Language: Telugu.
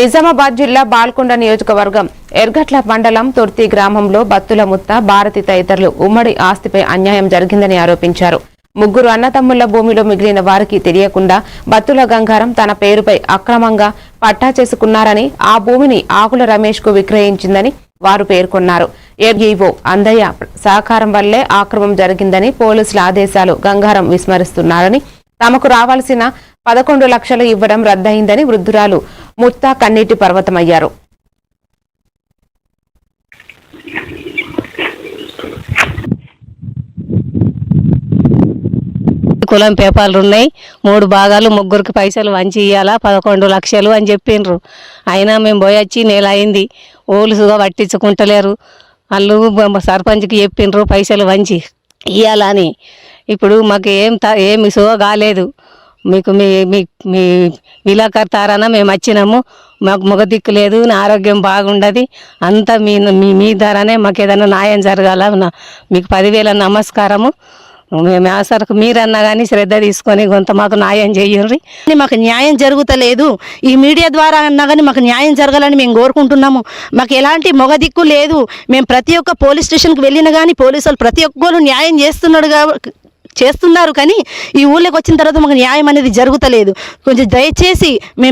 నిజామాబాద్ జిల్లా బాల్కొండ నియోజకవర్గం ఎర్గట్ల మండలం తొర్తి గ్రామంలో బత్తుల ముత్త భారతి తదితరులు ఉమ్మడి ఆస్తిపై అన్యాయం జరిగిందని ఆరోపించారు. ముగ్గురు అన్నతమ్ముళ్ల భూమిలో మిగిలిన వారికి తెలియకుండా బత్తుల గంగారం తన పేరుపై అక్రమంగా పట్టా చేసుకున్నారని, ఆ భూమిని ఆకుల రమేష్ కు విక్రయించిందని వారు పేర్కొన్నారు. ఏఈఓ అందయ్య సహకారం వల్లే ఆక్రమం జరిగిందని, పోలీసుల ఆదేశాలు గంగారం విస్మరిస్తున్నారని, తమకు రావాల్సిన 11 లక్షలు ఇవ్వడం రద్దయిందని వృద్ధురాలు ముత్తా కన్నీటి పర్వతమయ్యారు. కులం పేపర్లు ఉన్నాయి, 3 భాగాలు, ముగ్గురికి పైసలు వంచి ఇవ్వాలా 11 లక్షలు అని చెప్పిండ్రు. అయినా మేము పోయొచ్చి నెల అయింది, ఓలుసుగా పట్టించుకుంటలేరు. వాళ్ళు సర్పంచ్కి చెప్పిండ్రు పైసలు వంచి ఇవ్వాలని. ఇప్పుడు మాకు ఏమి సుగా కాలేదు. మీకు మీ మీ మీ విలాకర్తారన మేము వచ్చినాము, మాకు మొగ దిక్కు లేదు, నా ఆరోగ్యం బాగుండదు, అంతా మీ ధరనే మాకు ఏదైనా న్యాయం జరగాల. మీకు 10,000 నమస్కారము. మేము ఆసరకు మీరన్నా కానీ శ్రద్ధ తీసుకొని కొంత మాకు న్యాయం చేయండి. మాకు న్యాయం జరుగుతలేదు. ఈ మీడియా ద్వారా అన్నా కానీ మాకు న్యాయం జరగాలని మేము కోరుకుంటున్నాము. మాకు ఎలాంటి మొగ దిక్కు లేదు. మేము ప్రతి ఒక్క పోలీస్ స్టేషన్కి వెళ్ళినా కానీ పోలీసు వాళ్ళు ప్రతి ఒక్కరు న్యాయం చేస్తున్నారు కానీ ఈ ఊళ్ళోకి వచ్చిన తర్వాత మాకు న్యాయం అనేది జరుగుతలేదు. కొంచెం దయచేసి మేము